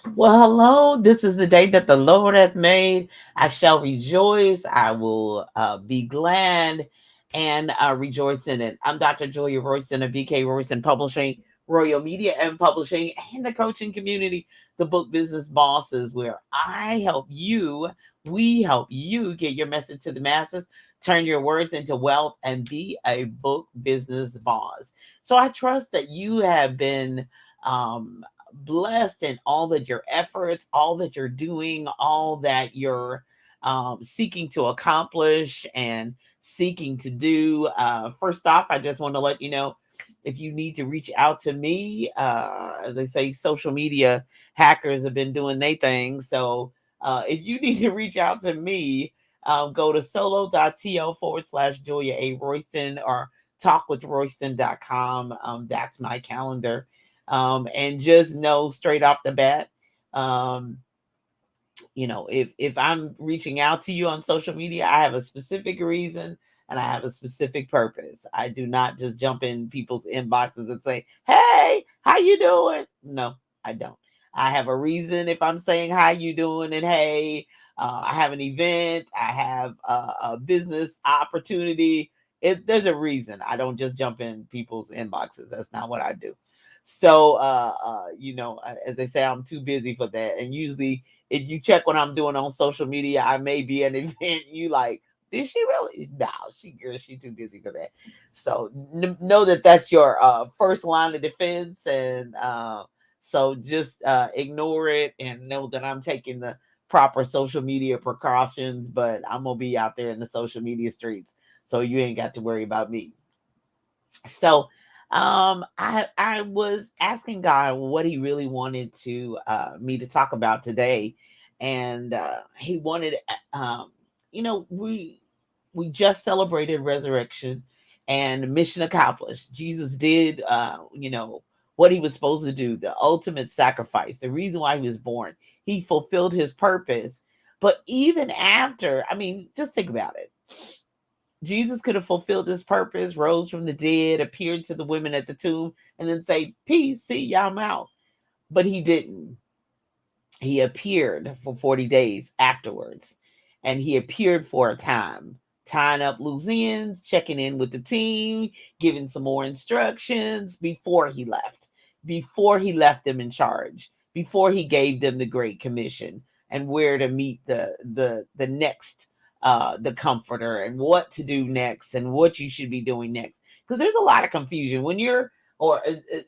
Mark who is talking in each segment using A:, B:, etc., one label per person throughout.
A: Well, hello. This is the day that the Lord hath made. I shall rejoice. I will be glad and rejoice in it. I'm Dr. Julia Royston of BK Royston Publishing, Royal Media and Publishing, and the coaching community, the Book Business Bosses, where we help you get your message to the masses, turn your words into wealth, and be a book business boss. So I trust that you have been. Blessed in all that your efforts, all that you're doing, all that you're seeking to accomplish and seeking to do. First off, I just want to let you know if you need to reach out to me, as I say, social media hackers have been doing their thing. So if you need to reach out to me, go to solo.to/Julia A. Royston or talkwithroyston.com. That's my calendar, and just know straight off the bat, um, if I'm reaching out to you on social media, I have a specific reason and I have a specific purpose. I do not just jump in people's inboxes and say, "Hey, how you doing?" No, I don't. I have a reason if I'm saying how you doing and hey, I have an event, I have a business opportunity. There's a reason. I don't just jump in people's inboxes. That's not what I do. So, as they say, I'm too busy for that. And usually, if you check what I'm doing on social media, I may be at an event. You like, did she really? No, she too busy for that. So know that that's your first line of defense, and so just ignore it and know that I'm taking the proper social media precautions. But I'm gonna be out there in the social media streets, so you ain't got to worry about me. So I was asking God what he really wanted to me to talk about today, and he wanted you know we just celebrated resurrection and mission accomplished. Jesus did what he was supposed to do, the ultimate sacrifice, the reason why he was born. He fulfilled his purpose. But even after, I mean, just think about it. Jesus could have fulfilled his purpose, rose from the dead, appeared to the women at the tomb, and then say, "Peace, see y'all, I'm out." But he didn't. He appeared for 40 days afterwards, and he appeared for a time, tying up loose ends, checking in with the team, giving some more instructions before he left them in charge, before he gave them the Great Commission and where to meet the next the comforter and what to do next and what you should be doing next. Because there's a lot of confusion when you're or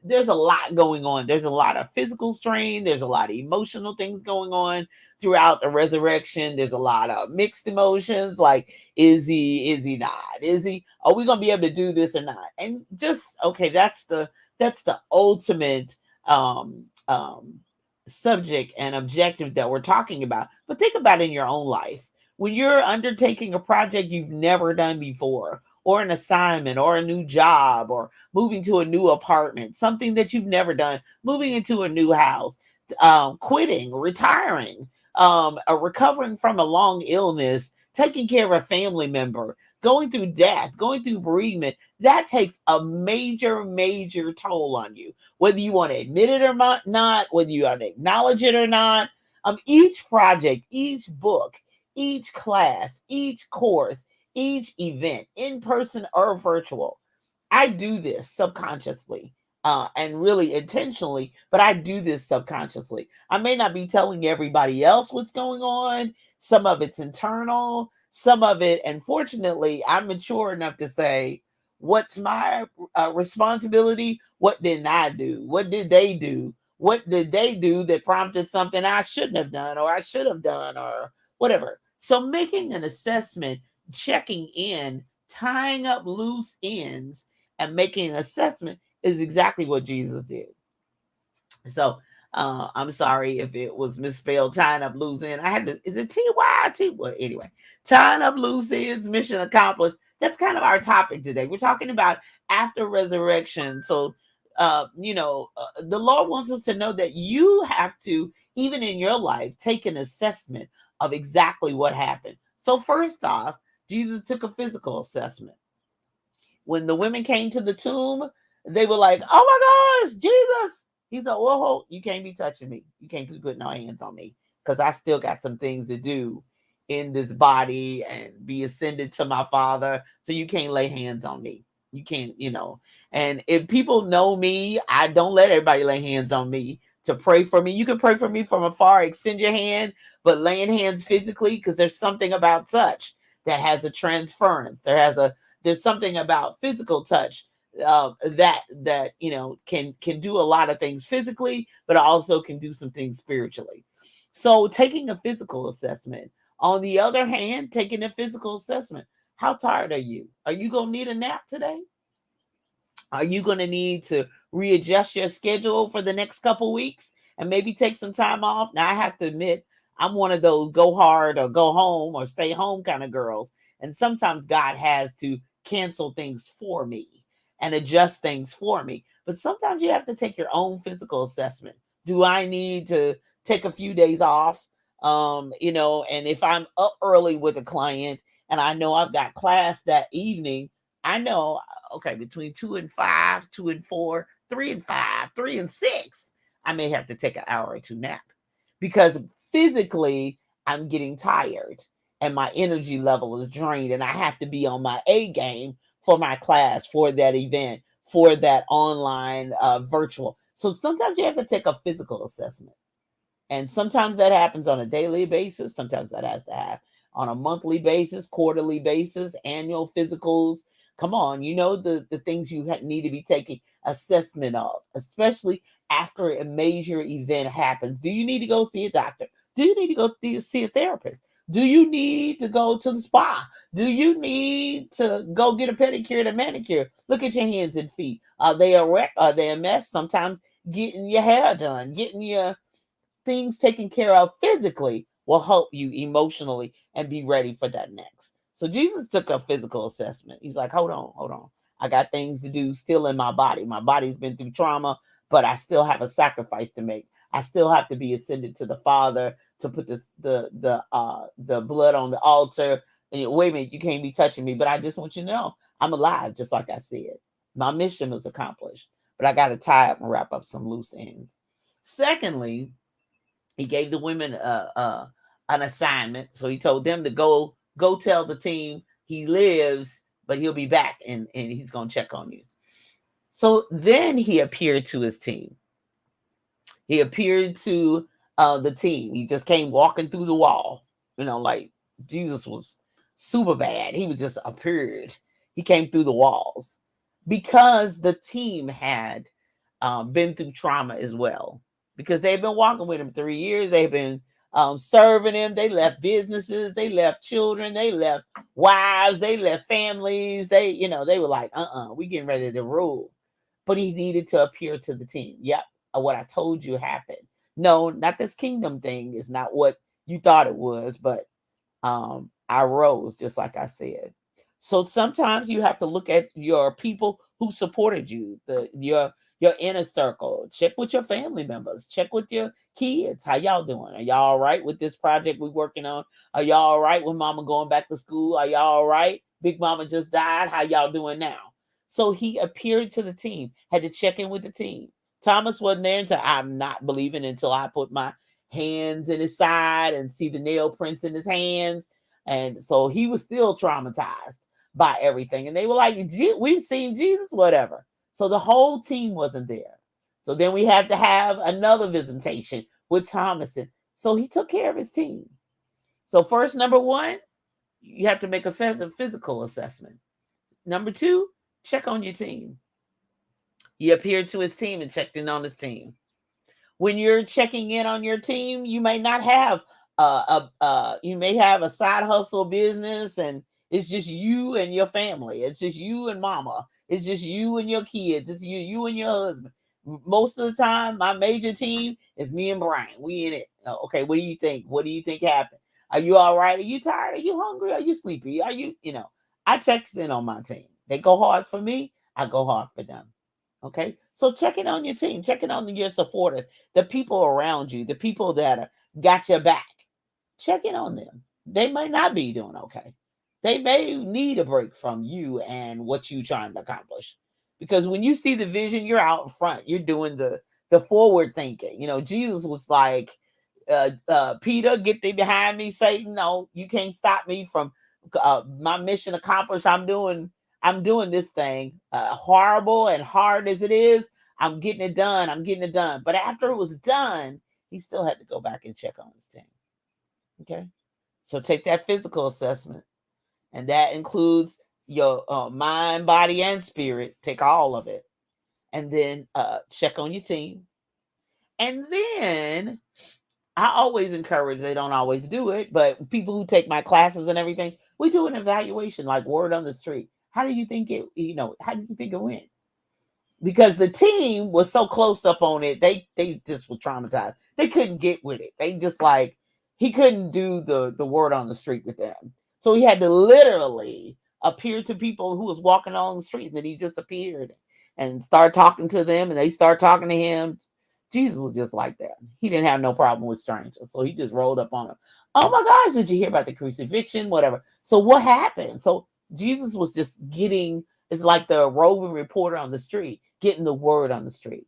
A: there's a lot going on. There's a lot of physical strain. There's a lot of emotional things going on throughout the resurrection. There's a lot of mixed emotions. Like, is he not? Is he? Are we gonna be able to do this or not? And just okay, that's the ultimate subject and objective that we're talking about. But think about it in your own life when you're undertaking a project you've never done before, or an assignment, or a new job, or moving to a new apartment, something that you've never done, moving into a new house, quitting, retiring, recovering from a long illness, taking care of a family member, going through death, going through bereavement. That takes a major, major toll on you, whether you want to admit it or not, whether you want to acknowledge it or not. Each project, each book, each class, each course, each event, in person or virtual. I do this subconsciously and really intentionally, but I do this subconsciously. I may not be telling everybody else what's going on. Some of it's internal, some of it, and fortunately, I'm mature enough to say, what's my responsibility? What didn't I do? What did they do? What did they do that prompted something I shouldn't have done or I should have done or whatever? So making an assessment, checking in, tying up loose ends, and making an assessment is exactly what Jesus did. So I'm sorry if it was misspelled, tying up loose ends. I had to, is it TYT? Well, anyway, tying up loose ends, mission accomplished. That's kind of our topic today. We're talking about after resurrection. So, the Lord wants us to know that you have to, even in your life, take an assessment of exactly what happened. So, first off, Jesus took a physical assessment. When the women came to the tomb, they were like, "Oh my gosh, Jesus!" He's like, well, you can't be touching me. You can't be putting no hands on me because I still got some things to do in this body and be ascended to my Father. So you can't lay hands on me. You can't, And if people know me, I don't let everybody lay hands on me to pray for me. You can pray for me from afar, extend your hand, but laying hands physically, because there's something about touch that has a transference. There's something about physical touch that can do a lot of things physically, but also can do some things spiritually. So taking a physical assessment. On the other hand, taking a physical assessment. How tired are you? Are you going to need a nap today? Are you going to need to readjust your schedule for the next couple weeks and maybe take some time off? Now, I have to admit, I'm one of those go hard or go home or stay home kind of girls. And sometimes God has to cancel things for me and adjust things for me. But sometimes you have to take your own physical assessment. Do I need to take a few days off? And if I'm up early with a client and I know I've got class that evening, I know, okay, between 2 and 5, 2 and 4, 3 and 5, 3 and 6, I may have to take an hour or two nap because physically I'm getting tired and my energy level is drained and I have to be on my A game for my class, for that event, for that online virtual. So sometimes you have to take a physical assessment. And sometimes that happens on a daily basis. Sometimes that has to happen on a monthly basis, quarterly basis, annual physicals. Come on, the things you need to be taking assessment of, especially after a major event happens. Do you need to go see a doctor? Do you need to go see a therapist? Do you need to go to the spa? Do you need to go get a pedicure and a manicure? Look at your hands and feet. Are they a wreck? Are they a mess? Sometimes getting your hair done, getting your things taken care of physically will help you emotionally and be ready for that next. So Jesus took a physical assessment. He's like, hold on. I got things to do still in my body. My body's been through trauma, but I still have a sacrifice to make. I still have to be ascended to the Father to put the blood on the altar. And wait a minute, you can't be touching me, but I just want you to know I'm alive, just like I said. My mission was accomplished, but I got to tie up and wrap up some loose ends. Secondly, he gave the women an assignment. So he told them to go tell the team he lives, but he'll be back and he's going to check on you. So then he appeared to his team. He appeared to the team. He just came walking through the wall, like Jesus was super bad. He was just appeared. He came through the walls because the team had been through trauma as well. Because they've been walking with him 3 years. They've been serving him. They left businesses. They left children. They left wives. They left families. They were like, we getting ready to rule. But he needed to appear to the team. Yep, what I told you happened. No, not this kingdom thing is not what you thought it was, but I rose just like I said. So sometimes you have to look at your people who supported you, your inner circle. Check with your family members. Check with your kids. How y'all doing? Are y'all all right with this project we're working on? Are y'all all right with mama going back to school? Are y'all all right? Big mama just died. How y'all doing now? So he appeared to the team, had to check in with the team. Thomas wasn't there until I'm not believing until I put my hands in his side and see the nail prints in his hands. And so he was still traumatized by everything. And they were like, we've seen Jesus, whatever. So the whole team wasn't there. So then we had to have another visitation with Thomason. So he took care of his team. So first, number one, you have to make a physical assessment. Number two, check on your team. He appeared to his team and checked in on his team. When you're checking in on your team, you may not have you may have a side hustle business and it's just you and your family. It's just you and mama. It's just you and your kids. It's you and your husband. Most of the time, my major team is me and Brian. We in it. Okay, what do you think? What do you think happened? Are you all right? Are you tired? Are you hungry? Are you sleepy? Are you, I check in on my team. They go hard for me. I go hard for them. Okay, so checking on your team, checking on your supporters, the people around you, the people that got your back. Checking on them. They might not be doing okay. They may need a break from you and what you're trying to accomplish. Because when you see the vision, you're out in front. You're doing the the forward thinking. Jesus was like, Peter, get thee behind me, Satan. No, you can't stop me from my mission accomplished. I'm doing this thing, horrible and hard as it is. I'm getting it done. I'm getting it done. But after it was done, he still had to go back and check on his team. Okay. So take that physical assessment, and that includes your mind, body, and spirit. Take all of it, and then check on your team. And then I always encourage, they don't always do it, but people who take my classes and everything, we do an evaluation, like word on the street. How do you think it went? Because the team was so close up on it, they just were traumatized. They couldn't get with it. They just like, he couldn't do the word on the street with them. So he had to literally appear to people who was walking along the street, and then he just appeared and started talking to them, and they started talking to him. Jesus was just like that. He didn't have no problem with strangers. So he just rolled up on them. Oh my gosh, did you hear about the crucifixion? Whatever. So what happened? So Jesus was just getting, it's like the roving reporter on the street, getting the word on the street.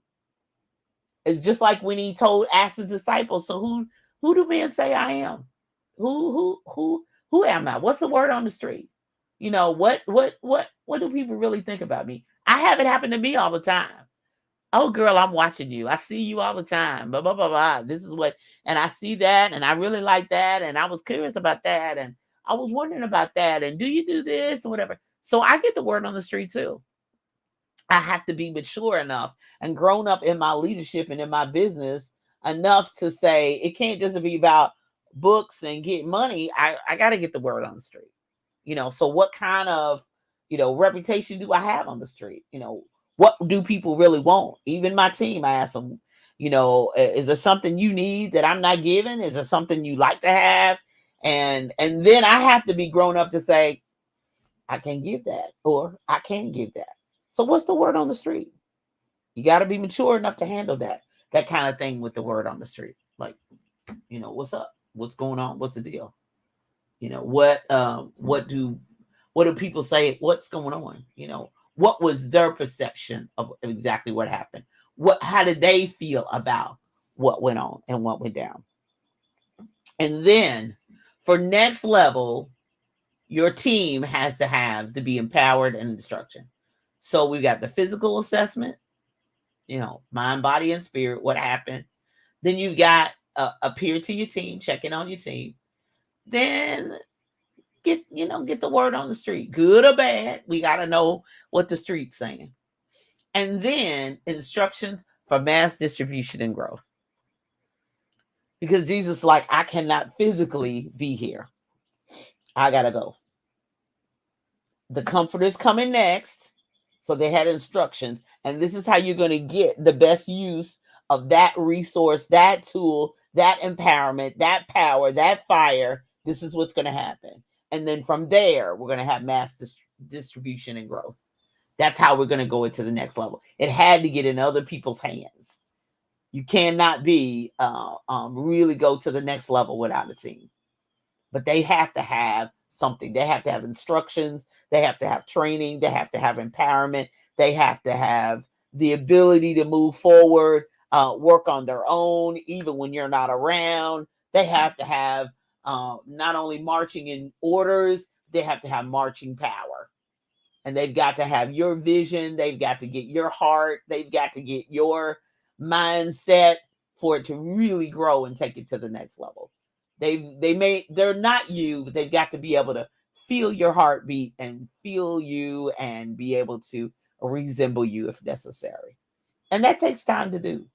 A: It's just like when he asked the disciples, so who do men say I am? Who am I? What's the word on the street? What do people really think about me? I have it happen to me all the time. Oh, girl, I'm watching you. I see you all the time. Blah, blah, blah, blah. This is what, and I see that, and I really like that, and I was curious about that, and I was wondering about that, and do you do this, or whatever. So I get the word on the street, too. I have to be mature enough and grown up in my leadership and in my business enough to say, it can't just be about books and get money. I got to get the word on the street. So what kind of, reputation do I have on the street? What do people really want? Even my team, I ask them, is there something you need that I'm not giving? Is there something you like to have? And then I have to be grown up to say, I can give that, or I can give that. So what's the word on the street? You got to be mature enough to handle that kind of thing with the word on the street. Like, what's up? What's going on? What's the deal? What do people say? What's going on? What was their perception of exactly what happened? How did they feel about what went on and what went down? And then for next level, your team has to be empowered and instruction. So we got the physical assessment, mind, body, and spirit, what happened. Then you've got appear to your team, checking on your team. Then get the word on the street, good or bad. We got to know what the street's saying. And then instructions for mass distribution and growth. Because Jesus is like, I cannot physically be here. I got to go. The comforter's coming next. So they had instructions. And this is how you're going to get the best use of that resource, that tool, that empowerment, that power, that fire. This is what's going to happen. And then from there, we're going to have mass distribution and growth. That's how we're going to go into the next level. It had to get in other people's hands. You cannot really go to the next level without a team. But they have to have something. They have to have instructions. They have to have training. They have to have empowerment. They have to have the ability to move forward, work on their own, even when you're not around. They have to have not only marching in orders, they have to have marching power. And they've got to have your vision. They've got to get your heart. They've got to get your mindset for it to really grow and take it to the next level. They're not you, but they've got to be able to feel your heartbeat and feel you and be able to resemble you if necessary. And that takes time to do.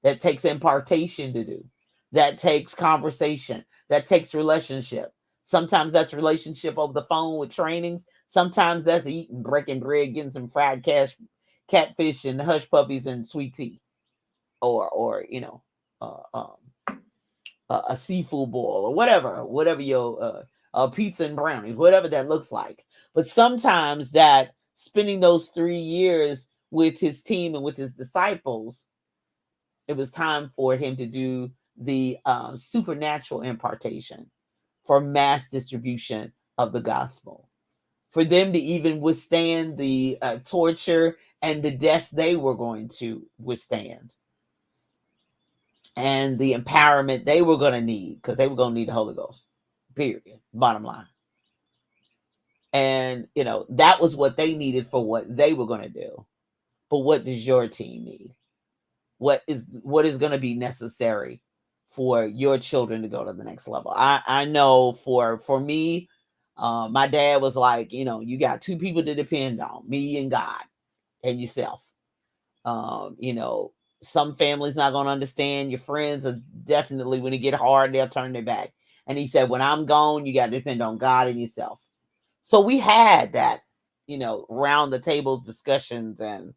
A: That takes impartation to do. That takes conversation. That takes relationship. Sometimes that's relationship over the phone with trainings. Sometimes that's eating, breaking bread, getting some fried catfish and hush puppies and sweet tea, or a seafood boil or whatever your pizza and brownies, whatever that looks like. But sometimes that spending those 3 years with his team and with his disciples, it was time for him to do the supernatural impartation for mass distribution of the gospel, for them to even withstand the torture and the deaths they were going to withstand. and the empowerment they were going to need, because they were going to need the Holy Ghost, period, bottom line. And, that was what they needed for what they were going to do. But what does your team need? What is going to be necessary for your children to go to the next level? I know for me, my dad was like, you got two people to depend on, me and God and yourself. Some families not going to understand. Your friends are definitely, when it get hard, they'll turn their back. And he said, when I'm gone, you got to depend on God and yourself. So we had that, round the table discussions and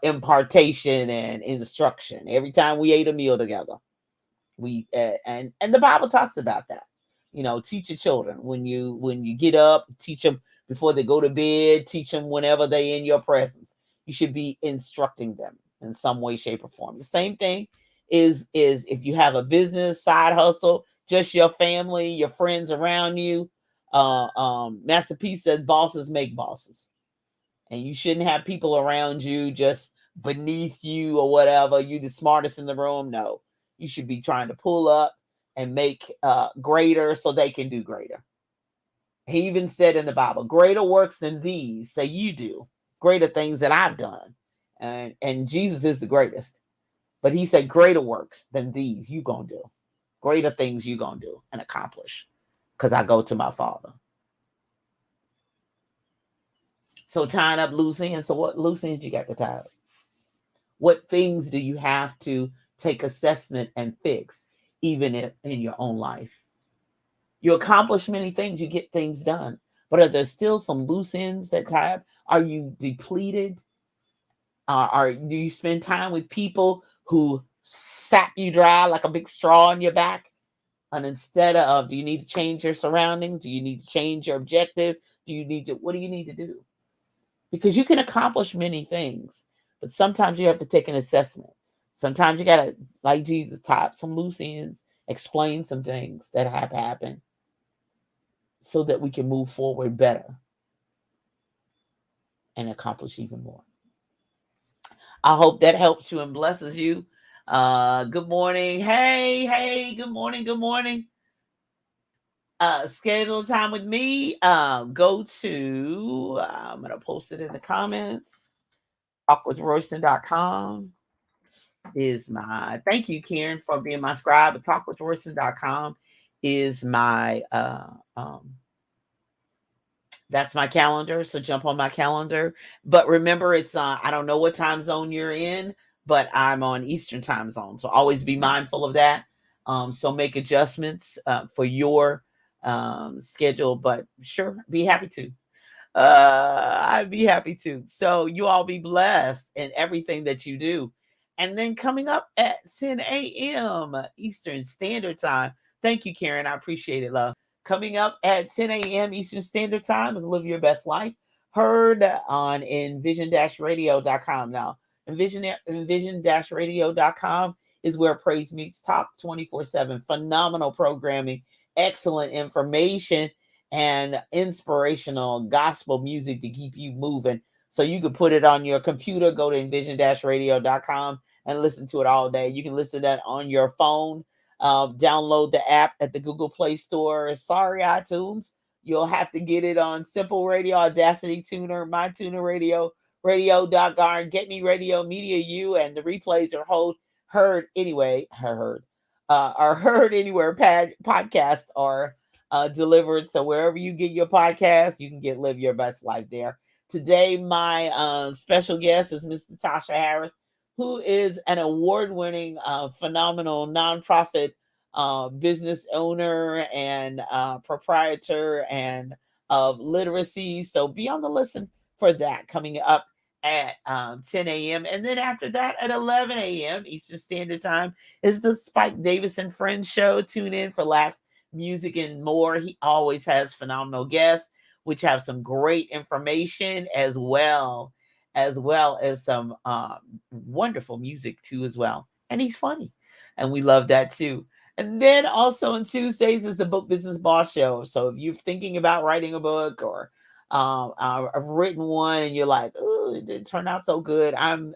A: impartation and instruction every time we ate a meal together. We and the Bible talks about that. Teach your children when you get up, teach them before they go to bed, teach them whenever they're in your presence. You should be instructing them in some way, shape, or form. The same thing is if you have a business, side hustle, just your family, your friends around you. Master P says bosses make bosses, and you shouldn't have people around you just beneath you or whatever. You the smartest in the room. No, you should be trying to pull up and make greater so they can do greater. He even said in the Bible, greater works than these say you do, greater things that I've done. And Jesus is the greatest. But he said greater works than these you gonna do. Greater things you gonna do and accomplish, because I go to my Father. So tying up loose ends. So what loose ends you got to tie up? What things do you have to take assessment and fix, even if in your own life? You accomplish many things, you get things done, but are there still some loose ends that tie up? Are you depleted? Do you spend time with people who sap you dry like a big straw on your back? And instead of, do you need to change your surroundings? Do you need to change your objective? What do you need to do? Because you can accomplish many things, but sometimes you have to take an assessment. Sometimes you got to, like Jesus, tie up some loose ends, explain some things that have happened so that we can move forward better and accomplish even more. I hope that helps you and blesses you. Good morning. Hey, good morning. Schedule time with me. Go to, I'm going to post it in the comments. TalkWithRoyston.com is my, thank you, Karen, for being my scribe. TalkWithRoyston.com is my, that's my calendar. So jump on my calendar. But remember, it's, I don't know what time zone you're in, but I'm on Eastern time zone. So always be mindful of that. So make adjustments for your schedule, but sure, be happy to. I'd be happy to. So you all be blessed in everything that you do. And then coming up at 10 a.m. Eastern Standard Time. Thank you, Karen. I appreciate it, love. Coming up at 10 a.m. Eastern Standard Time is Live Your Best Life. Heard on envision-radio.com. Now, envision-radio.com is where praise meets talk 24/7. Phenomenal programming, excellent information, and inspirational gospel music to keep you moving. So you can put it on your computer, go to envision-radio.com and listen to it all day. You can listen to that on your phone. Download the app at the Google Play Store. Sorry, iTunes. You'll have to get it on Simple Radio, Audacity Tuner, My Tuner Radio, Radio.garn, Get Me Radio, Media U, and the replays are heard anywhere, podcast are delivered. So wherever you get your podcast, you can get Live Your Best Life there. Today, my special guest is Miss Natasha Harris, who is an award-winning, phenomenal nonprofit business owner and proprietor and of literacy. So be on the listen for that coming up at 10 a.m. And then after that at 11 a.m. Eastern Standard Time is the Spike Davis and Friends show. Tune in for laughs, music, and more. He always has phenomenal guests, which have some great information as well as some wonderful music too as well. And he's funny. And we love that too. And then also on Tuesdays is the Book Business Boss Show. So if you're thinking about writing a book or I've written one and you're like, oh, it didn't turn out so good. I'm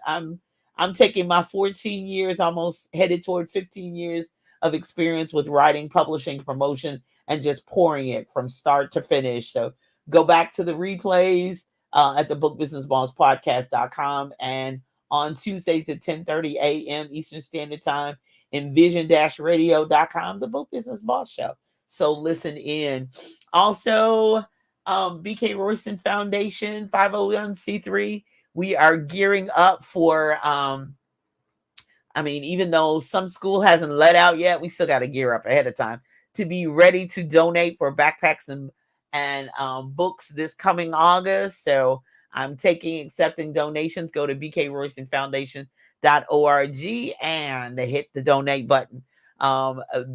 A: I'm taking my 14 years, almost headed toward 15 years of experience with writing, publishing, promotion, and just pouring it from start to finish. So go back to the replays at the bookbusinessbosspodcast.com, and on Tuesdays at 10:30 a.m. Eastern Standard Time in vision-radio.com, the Book Business Boss Show. So listen in. Also, BK Royston Foundation, 501c3. We are gearing up for, even though some school hasn't let out yet, we still got to gear up ahead of time to be ready to donate for backpacks and books this coming August. So I'm accepting donations. Go to bkroystonfoundation.org and hit the donate button.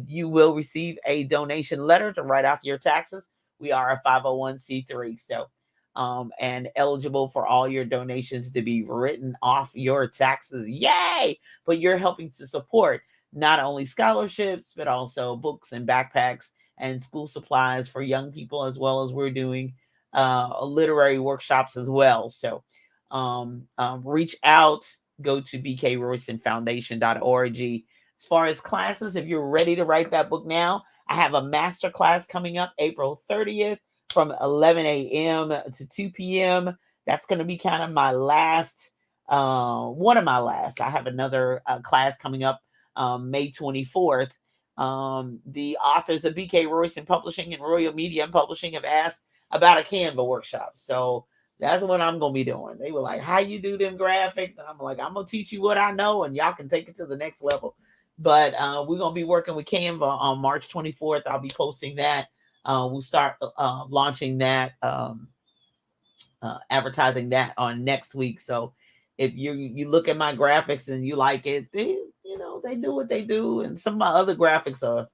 A: You will receive a donation letter to write off your taxes. We are a 501c3, so and eligible for all your donations to be written off your taxes. Yay! But you're helping to support not only scholarships, but also books and backpacks and school supplies for young people, as well as we're doing literary workshops as well. So reach out, go to bkroystonfoundation.org. As far as classes, if you're ready to write that book now, I have a master class coming up April 30th from 11 a.m. to 2 p.m. That's going to be kind of my last, one of my last. I have another class coming up May 24th. The authors of BK Royston Publishing and Royal Media and Publishing have asked about a Canva workshop. So that's what I'm going to be doing. They were like, how you do them graphics? And I'm like, I'm going to teach you what I know and y'all can take it to the next level. But we're going to be working with Canva on March 24th. I'll be posting that. We'll start launching that, advertising that on next week. So if you look at my graphics and you like it, they do what they do. And some of my other graphics are,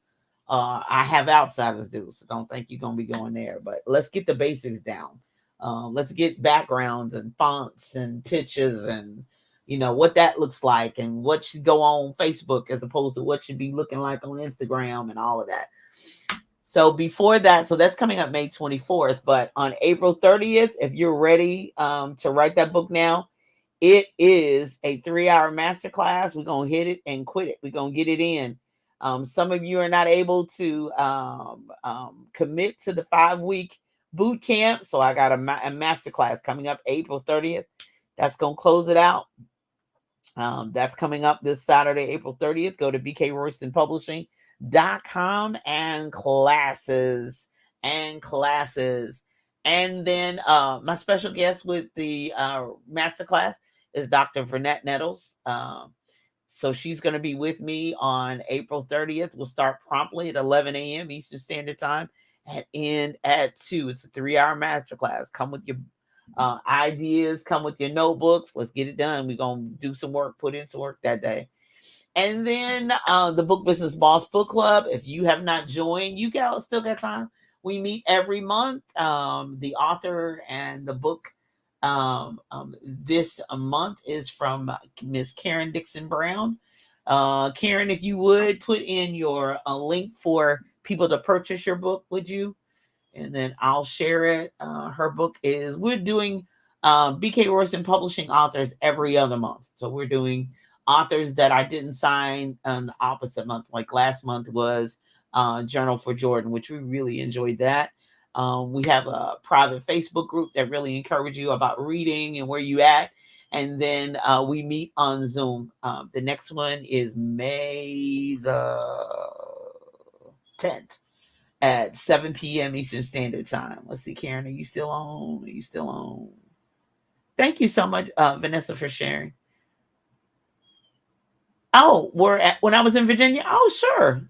A: I have outsiders do. So don't think you're going to be going there. But let's get the basics down. Let's get backgrounds and fonts and pictures and what that looks like and what should go on Facebook as opposed to what should be looking like on Instagram and all of that. So before that, so that's coming up May 24th, but on April 30th, if you're ready to write that book now, it is a 3-hour masterclass. We're going to hit it and quit it. We're going to get it in. Some of you are not able to commit to the 5-week boot camp. So I got a masterclass coming up April 30th. That's going to close it out. That's coming up this Saturday, April 30th. Go to bkroystonpublishing.com and classes. And then my special guest with the masterclass is Dr. Vernette Nettles. So she's going to be with me on April 30th. We'll start promptly at 11 a.m. Eastern Standard Time and end at 2. It's a 3-hour masterclass. Come with your ideas, come with your notebooks. Let's get it done. We're going to do some work, put in some work that day. And then the Book Business Boss Book Club. If you have not joined, you still got time. We meet every month. The author and the book this month is from Miss Karen Dixon Brown. Karen, if you would put in your link for people to purchase your book, would you? And then I'll share it. Her book is, we're doing BK Royston Publishing authors every other month. So we're doing authors that I didn't sign on the opposite month. Like last month was Journal for Jordan, which we really enjoyed that. We have a private Facebook group that really encourages you about reading and where you at. And then we meet on Zoom. The next one is May the 10th at 7 p.m. Eastern Standard Time. Let's see, Karen, are you still on? Are you still on? Thank you so much, Vanessa, for sharing. Oh, when I was in Virginia? Oh,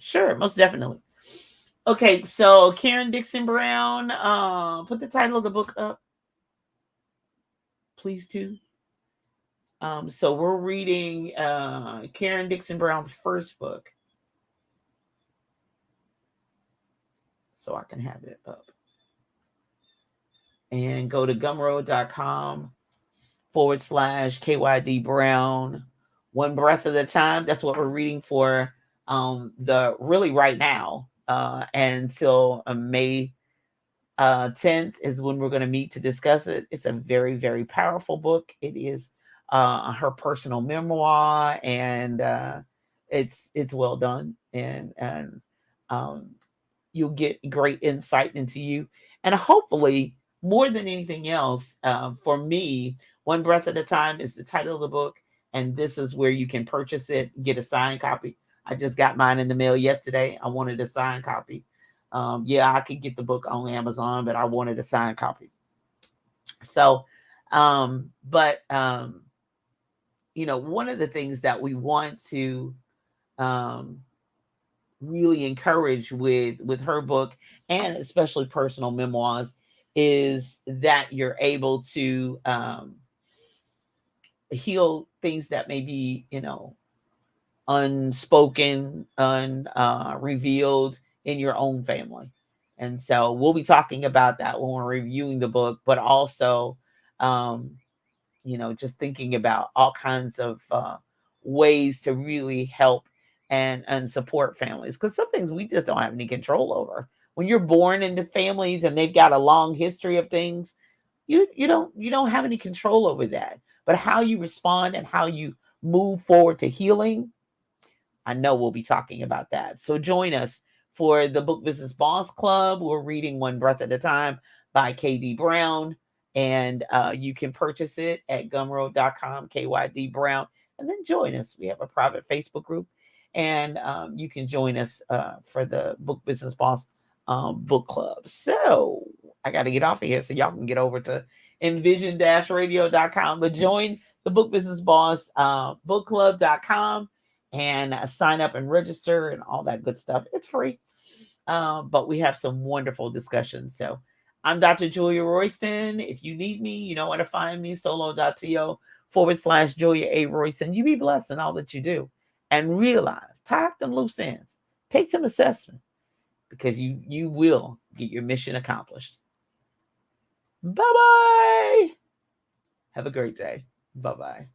A: sure, most definitely. Okay, so Karen Dixon Brown, put the title of the book up, please, too. So we're reading Karen Dixon Brown's first book. So I can have it up. And go to gumroad.com/KYD Brown. One breath at a time. That's what we're reading for really right now. Until May 10th is when we're going to meet to discuss it. It's a very, very powerful book. It is her personal memoir, and it's well done, and um, you'll get great insight into you, and hopefully more than anything else, for me, One Breath at a Time is the title of the book, and this is where you can purchase it, get a signed copy. I just got mine in the mail yesterday. I wanted a signed copy. Yeah, I could get the book on Amazon, but I wanted a signed copy. So, but one of the things that we want to um, really encourage with her book, and especially personal memoirs, is that you're able to heal things that may be, unspoken, unrevealed in your own family. And so we'll be talking about that when we're reviewing the book, but also, um, just thinking about all kinds of ways to really help and support families. Because some things we just don't have any control over. When you're born into families and they've got a long history of things, you don't have any control over that. But how you respond and how you move forward to healing, I know we'll be talking about that. So join us for the Book Business Boss Club. We're reading One Breath at a Time by KD Brown. And you can purchase it at gumroad.com, KYD Brown. And then join us. We have a private Facebook group. And you can join us for the Book Business Boss book club. So I got to get off of here so y'all can get over to envision-radio.com. But join the Book Business Boss bookclub.com and sign up and register and all that good stuff. It's free. But we have some wonderful discussions. So I'm Dr. Julia Royston. If you need me, you know where to find me, solo.to/Julia A. Royston. You be blessed in all that you do. And realize, tie up them loose ends. Take some assessment, because you will get your mission accomplished. Bye-bye. Have a great day. Bye-bye.